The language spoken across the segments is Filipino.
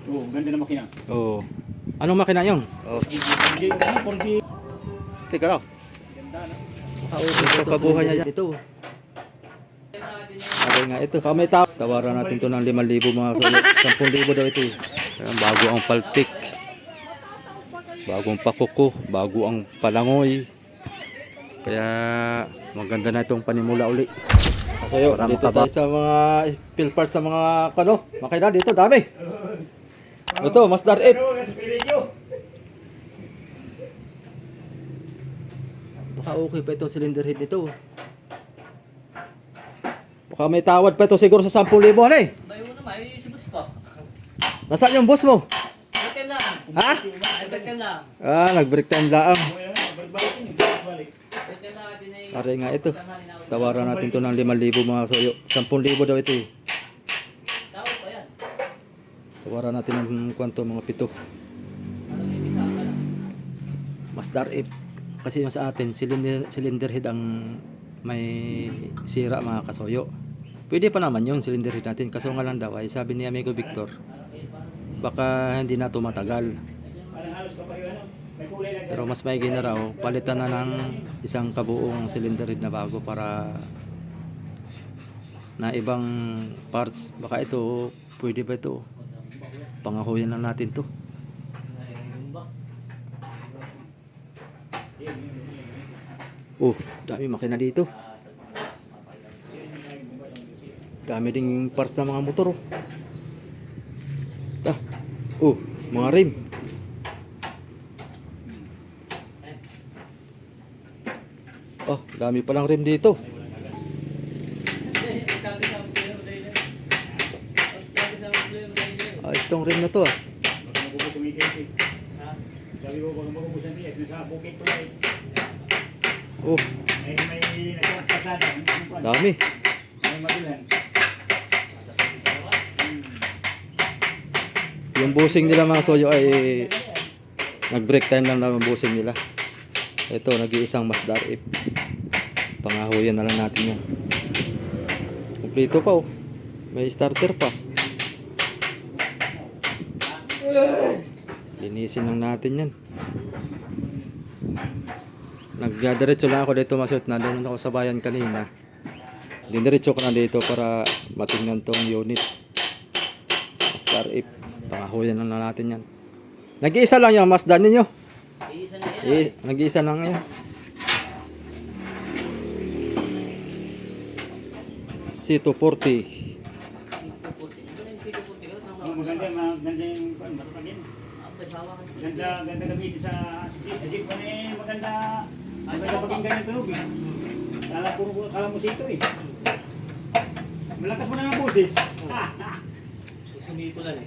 Oo, ganda na makina. Oh. Anong makina yun? Oh. 4G. Sticker off. Ganda na. Ito kabuhay niya dyan. Ito. Okay nga ito. Kami tawaran natin to ng 5,000 mga sulit. 10,000 daw ito. Ayan, bago ang palpik. Bagong pakuko. Bago ang palangoy. Kaya maganda na itong panimula uli. So yun, dito tayo sa mga fill parts sa mga makina dito. Dami. Ito, Masdar F. Baka okay pa ito cylinder head nito. Baka may tawad pa ito siguro sa 10,000 eh. May una, may si boss pa. Nasaan yung boss mo? Break time lang. Ha? Break time lang. Ah, nag-break time lang. Break time lang natin ay... Pare nga ito. Tawaran natin to ng 5,000 mga soyo. 10,000 daw ito eh. Tawag pa yan. Tawaran natin ng kwanto mga 7. Ano may bisa ka lang. Masdar F. Kasi yung sa atin, cylinder head ang may sira mga kasoyo. Pwede pa naman yung cylinder head natin. Kaso nga lang daw ay sabi ni Amigo Victor, baka hindi na ito matagal. Pero mas maigi na raw, palitan na ng isang kabuong cylinder head na bago para na ibang parts. Baka ito, pwede ba ito? Pangahuyan lang natin to. Oh, dami makina dito. Dami ding parts ng mga motor. Oh, mga rim. Oh, dami palang rim dito. Ah, itong rim na to ah. Sabi ko, baka makubusan niya. Nasa bukit ko lang. Oh, May nagkakas kasada. dami. May mabilan. Yung busing nila mga soyo ay nag-break time lang ang busing nila. Ito, nag-iisang Masdar F. Pangahuyan na lang natin yan. Kompleto pa oh. May starter pa. Linisin lang natin yan. Nagdiretso lang ako dito masut. Nandun ako sa bayan kanina. Diniretso ko na dito para matingnan tong unit. Masdar F. Pangahuyan lang natin yan. Nag-iisa lang yung Mazda ninyo. Iisa na yan. Nag-iisa lang yan. C240. Maganda yung matutagin. Ganda gamitin sa jeep. Maganda paging ganito. Kala mo sito eh. Malakas mo na ng boses. Sumito lang eh.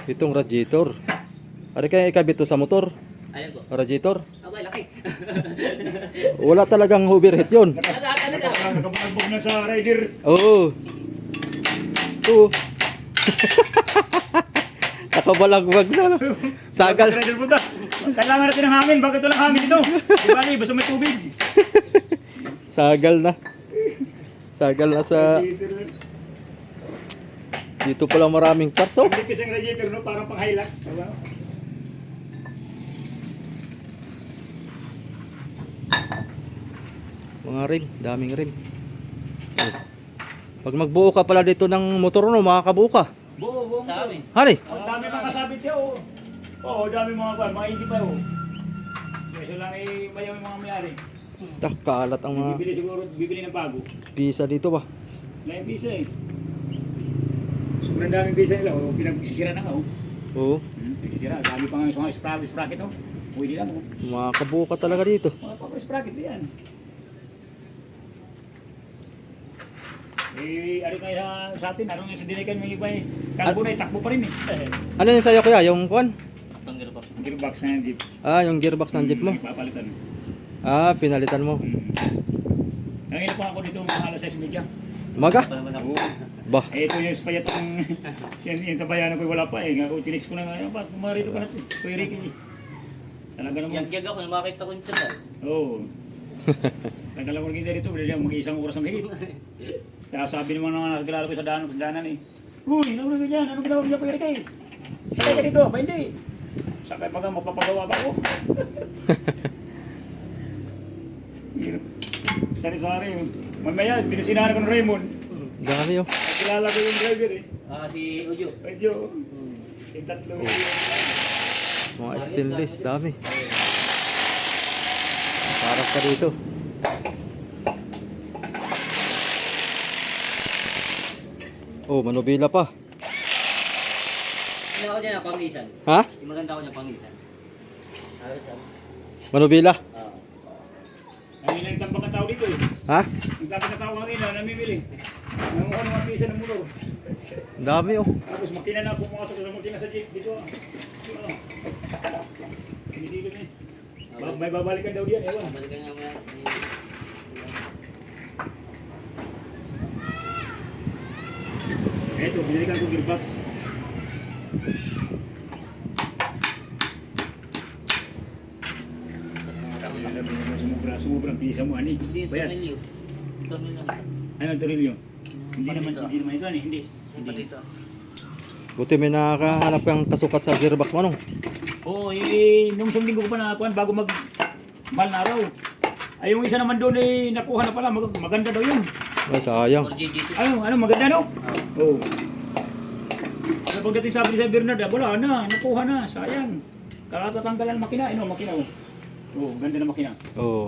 Itong radiator. Ari kaya ikabit to sa motor. Ayan po. Radiator. Abay, laki. Wala talagang overheat yun. Talaga. Nakapagbog na sa rider. Oo. Oo. Nakabalagbag na. Sagal. Rider punta. Kailangan natin ng hangin. Bakit walang hangin dito? Di bali, basta may tubig. Sagal na. Sagal na sa... Dito pala maraming parts oh. Hindi kasi ang radiator, no? Parang pang Hilux. Diba? Mga rim. Daming rim. Oh. Pag magbuo ka pala dito ng motor no, makakabuo ka. Buo. Sa amin. Hani? Ang dami mga kasabit siya, oh. Oo, dami mga hindi pa, oh. Kasi lang eh, bayaw yung mga mayari. Kalat ang mga Bibili ng bago. pisa dito ba? Lain pisa eh. Sobrang daming pisa nila, oh. Pinagsisira na nga, oh. Oo. Nagsisira. Dami pa nga yung mga sprocket, oh. Pwede lang, oh. Makakabuo ka talaga dito. Mga power sprocket yan. Eh, ano kayo sa atin? Ano nga sa dinikan may iba eh. Kalbo na, takbo pa rin eh. Ano yun sa'yo kuya? Yung kwan? Tanggal pa. Ang gearbox na yung jeep. Ah, yung gearbox ng jeep mo? Ipapalitan. Ah, pinalitan mo. Nangina pa ako dito mga alas 6:30. Umaga? Oo. Bah, Eh, ito yung spayat ng yung tabayanan ko wala pa eh. Nga ko tinext ko na nga, pa pumarito ka natin. Kuya Ricky. Talaga naman. Yang gag ako, makita ko yung chat. Oo. Tagal ako naging dito, mag-isang oras ang higit. Kaya sabi ng mga nakakilala ko sa daanan eh. Uy, ano na ganyan? Ano ginawa niya Kuya Ricky? Sakay ka dito, ba hindi? Sakay pa ka, mapapagawa pa ako. Sari-sari. Mamaya, binasinahan ko ng Raymond. Dami oh. Kilala ko yung driver eh. Si Ujo. Medyo, yung tatlo yung Mga stainless, dami. Para pa dito. Oh, manubila pa. Ano ako dyan ang pangisan? Ha? Yung maganda ko dyan pangisan. Ayos yan. Manubila? Oo. Ay, nagtambak na tao dito eh. Ha? Nagtambak na tao kanina, namimili. Nanguha ng mga pisa ng mulo. Ang dami oh. Tapos makina na, pumasok sa makina sa jeep dito. Ano? Sinisilip eh. May babalikan daw diyan, ewan. Balikan nga mga. Eto, binalikan ko gearbox. Sumubrang pisa mo, ani. Hindi, Bayad. tornilyo. Tornilyo lang. Ano ang turilyo? Hindi naman ito, ani. Hindi. Yung pa dito. Buti may nakakahanap kang kasukat sa gearbox mo, ano? Oo, nung isang linggo ko pa nakakuha bago mal na araw. Ay, yung isa naman doon eh, nakuha na pala. Maganda daw yun. Ay, sayang. 4GG2. Ano, maganda no? Oo. So, pagdating sabi ni Sir Bernard, wala na, nakuha na, sayang. Kakatatanggalan ng makina, makina oh. Oo, ganda na makina. Oh.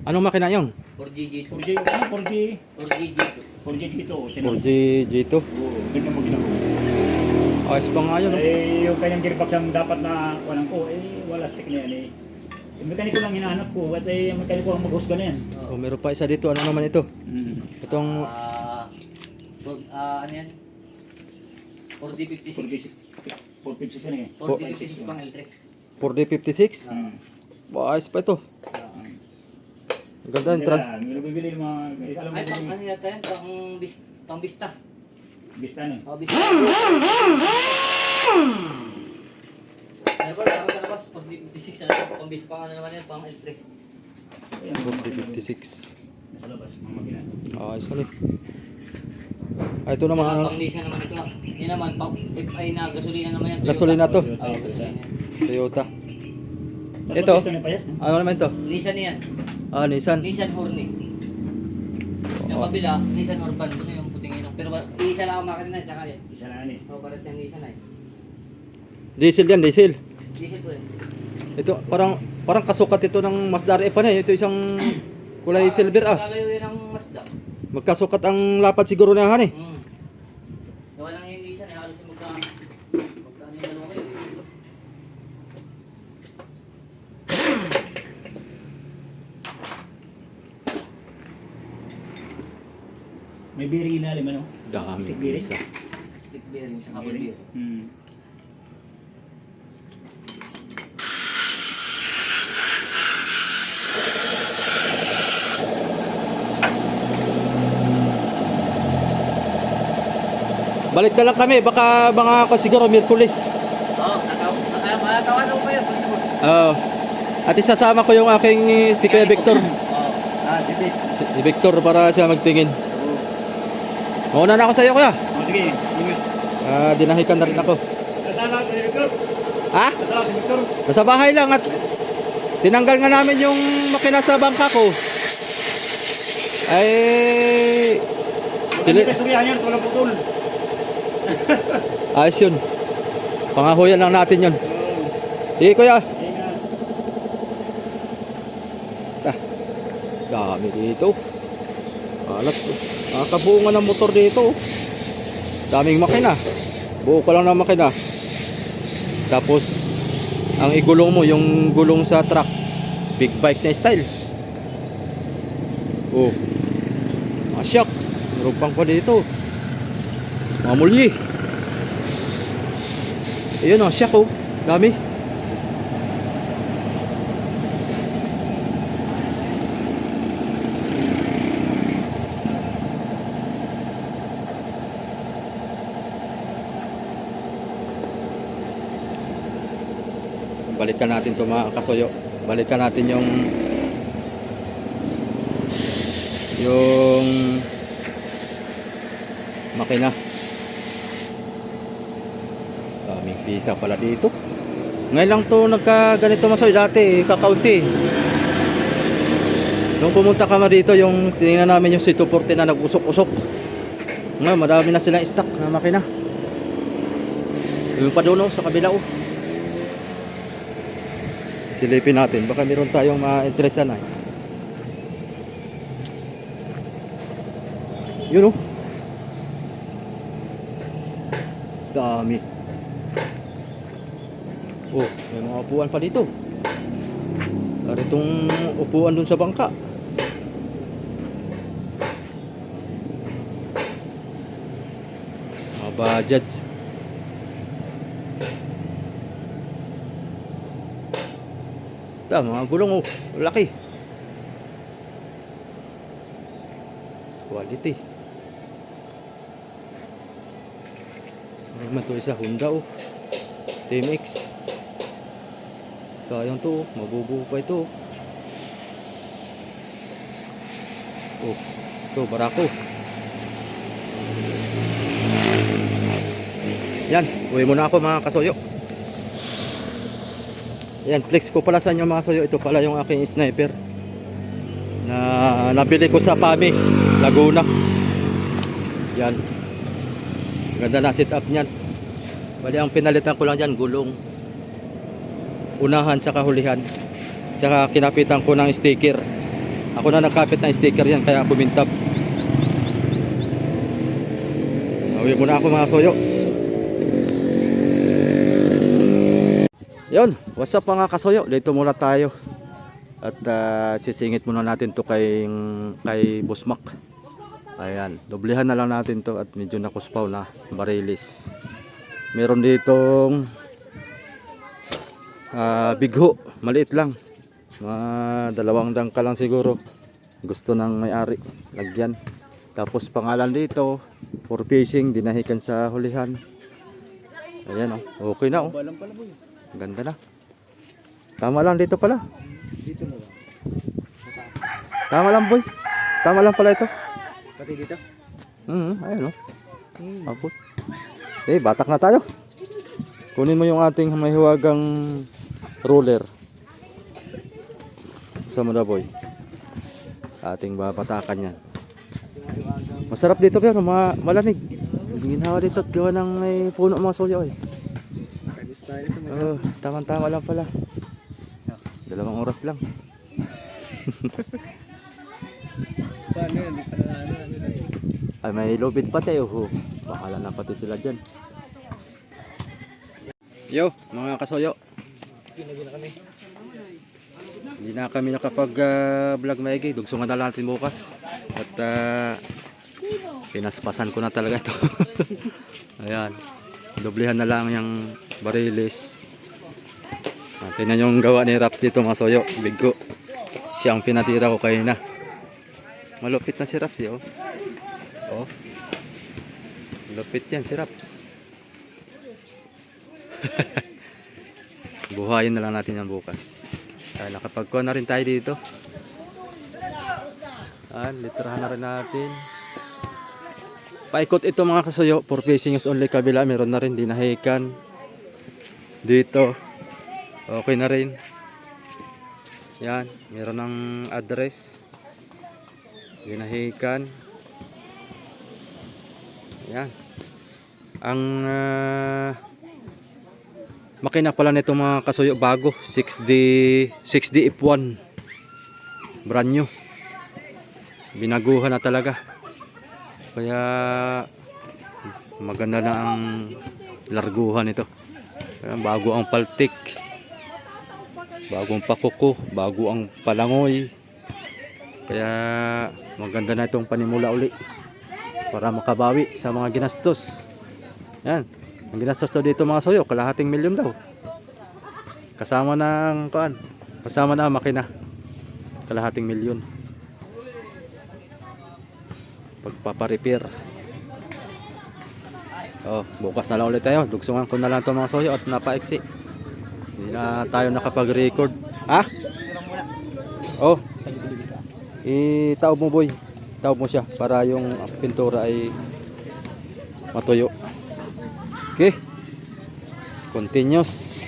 Anong makina yun? 4GG2. 4G, ano, 4G, 4GG2. 4G dito. 4G G2. Oo, ganda makina ko. Ayos pa nga yun. Oh. Eh, yung kanyang gearbox ang dapat na walang ko, wala stick na yan eh. Yung mekaniko lang hinahanap ko, at yung mekaniko ang maghusga na yan. Oh, meron pa isa dito. Ano naman ito? Itong Ano yan? 4D56. 456 yan eh. 4D56 pang L3. 4D56. Ayos pa ito. Ang ganda yung trans... May nabibili ng mga, alam mo Ay, pang kung ano yata yan? Pang Vista. Bistan eh. Oh, Vista. Ano ba? Tama sa labas. 4D56 na lang. Pang Vista pang ano naman yan? Pang L3. 4D56. Nasa labas, mga makina. Ayos na Ay, ito naman ano? Pang Nissan naman ito. Yan naman, pang FI na gasolina naman yan. Gasolina to. Oh, gasolina. Toyota. Tapos Ito? Bistan na pa yan. Ano naman ito? Nissan yan. Ah, Nissan. Nissan Hornet. Yung kabila, Nissan Urban. Ito yung puting inong. Pero isa lang ang makina na, tsaka yan. Isa na eh. Oh, pares yung Nissan ay. Diesel yan, diesel. Diesel po yan. Ito, parang kasukat ito ng Mazda RF na eh. Ito isang kulay silver ah. Lalayo yun ang Mazda. Magkasukat ang lapad siguro na yan eh. Gawa lang yung Nissan ay halos yung magkano yung dalawa kayo. May bearing ilalim ano? Dami. Stick bearing? Isa. Stick bearing sa couple bearing. Balik na lang kami, baka mga ako siguro Miyerkules. Oo, nakatawa ko yun. At isasama ko yung aking si Kuya Victor. Si Vic. Si Victor para siya magtingin. Mauna na ako sa iyo, Kuya. Sige, ingat. Dinahikan na rin ako. Kasama si Victor. Ha? Kasama si Victor. Nasa bahay lang at tinanggal nga namin yung makina sa bangka ko. Ay... Hindi kasurihan yan, walang putol. Ayos yun. Pangahuyan lang natin yun. Sige, Kuya. Ingat. Dami dito. Alat. Nakakabuo nga ng motor dito. Daming makina. Buo ko lang ng makina. Tapos, ang igulong mo, yung gulong sa truck. Big bike na style. Oh. Masyak. Meron pang pa dito. Mamulyi. Ayun oh, siyak oh. Dami. Balikan natin to mga kasuyo. Balikan natin yung makina. Daming pisa pala dito. Ngayon lang to nagka-ganito masoy, dati kakaunti. Nung pumunta ka dito, yung tinignan namin yung C240 na nag-usok-usok. Ngayon, madami na silang stock na makina. Yung pa doon sa kabila. Silipin natin, baka meron tayong ma-interesan ay. Yun dami. May mga upuan pa dito. Ari itong upuan dun sa bangka. Mga Bajaj. Mga gulong laki. Quality. Naman to isa Honda TMX. Sayang to, mabubuo pa ito. Ito barako. Yan, uwi muna ako mga kasoyo. Yan, flex ko pala sa inyo mga kasoyo. Ito pala yung aking sniper na nabili ko sa PAMI, Laguna. Yan. Ganda na set up niyan. Bali ang pinalitan ko lang diyan gulong. Unahan sa kahulihan. Tsaka kinapitan ko ng sticker. Ako na nagkapit ng sticker yan kaya ako mintab. Uwi muna ako mga soyo. Yun, what's up mga kasoyo? Dito muna tayo. At sisingit muna natin to kay Boss Mac. Ayan, doblehan na lang natin to at medyo nakuspaw na barilis. Meron ditong bigho, maliit lang. Mga 2 dangka lang siguro. Gusto ng may-ari, lagyan. Tapos pangalan dito, for fishing, dinahikan sa hulihan. Ayan okay na Ganda na. Tama lang dito pala. Dito na lang. Tama lang boy. Tama lang pala ito. Pati dito? Ayan Abot. Batak na tayo. Kunin mo yung ating may huwagang roller. Sama na boy. Ating babatakan yan. Masarap dito pero malamig. Ginhawa dito at gawa ng may puno mga solyo Tama-tama lang pala. 2 oras lang. Paano yan? Ay may lubid pa tayo Bakala na pati sila dyan. Yo mga kasoyo, hindi na kami nakapag vlog maigi. Dugsungan na lang natin bukas. At pinaspasan ko na talaga ito. Ayan, doblehan na lang yung barilis. Tingnan yung gawa ni Raps dito mga soyo. Bigko, siya ang pinatira ko kayo na. Malupit na si Raps Lupit yan si Raps. Buhayin na lang natin yan bukas. Nakapagkuha na rin tayo dito. Litrahan na rin natin. Paikot ito mga kasoyo. For fishing is only kabila. Meron na rin dinahikan. Dito. Okay na rin. Yan. Meron ng address. Dinahikan. Yan. Ang makina pala nito mga kasoyo bago. 6D F1. Brand new. Binaguhan na talaga. Kaya maganda na ang larguhan ito. Bago ang paltik, bagong pakuko, bago ang palangoy. Kaya maganda na itong panimula uli para makabawi sa mga ginastos. Yan, ang ginastos daw dito mga soyo, kalahating milyon daw. Kasama ng kasama na ang makina, kalahating milyon. Pagpaparepair. Bukas na lang ulit tayo. Dugsungan ko na lang ito mga soyo at napaiksi. Hindi na tayo nakapag-record. Itaob mo boy. Itaob mo siya para yung pintura ay matuyo. Okay. Continuous.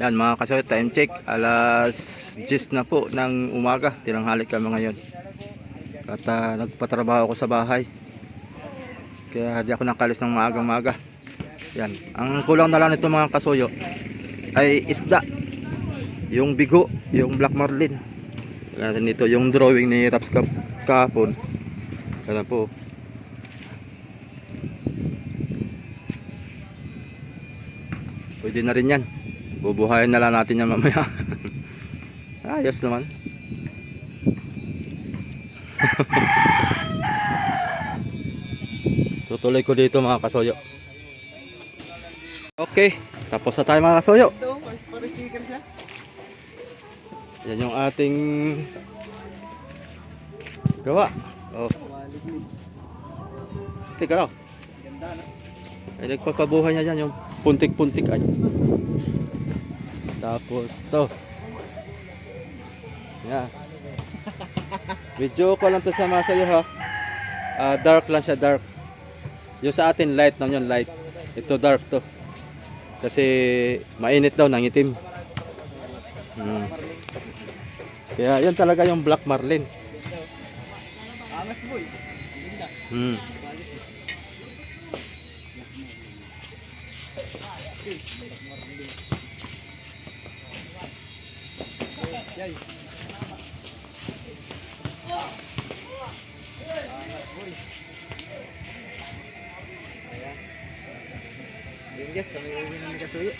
Yan mga kasoyo, time check. Alas 10 na po ng umaga. Tinanghali kami ngayon. At nagpatrabaho ako sa bahay. Kaya di ako nakalis ng maagang-maga. Yan. Ang kulang na lang nito mga kasoyo ay isda. Yung bigo, yung black marlin. Kaya natin dito yung drawing ni Raps kahapon. Kaya po. Pwede na rin yan. Bubuhayin na lang natin yan mamaya. Ayos naman. Tutuloy ko dito mga kasoyo. Okay, tapos na tayo mga kasoyo. Yan yung ating gawa. Oh. Sticker oh. Ay nagpapabuhay niya dyan yung puntik-puntik ay. Tapos to. Yan. Video ko lang to sa mga sayo ha. Dark lang siya, dark. Yung sa atin light na yun, light. Ito dark to. Kasi mainit daw, nangitim. Kaya yun talaga yung black marlin. Angas boy. Yes, kami uwi namin kasuyo.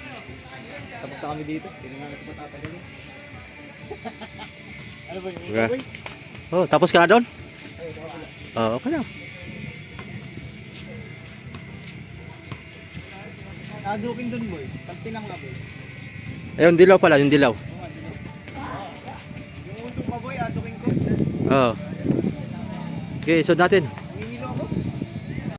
Tapos na kami dito. Hindi nga natin matatagalin. Ano ba yun? Okay. Oh, tapos ka na doon? Oh, okay na. Adukin dun boy. Pagti lang na boy. Ayun, dilaw pala, yung dilaw. Yung uso pa boy, adukin ko. Oh. Okay, isod natin.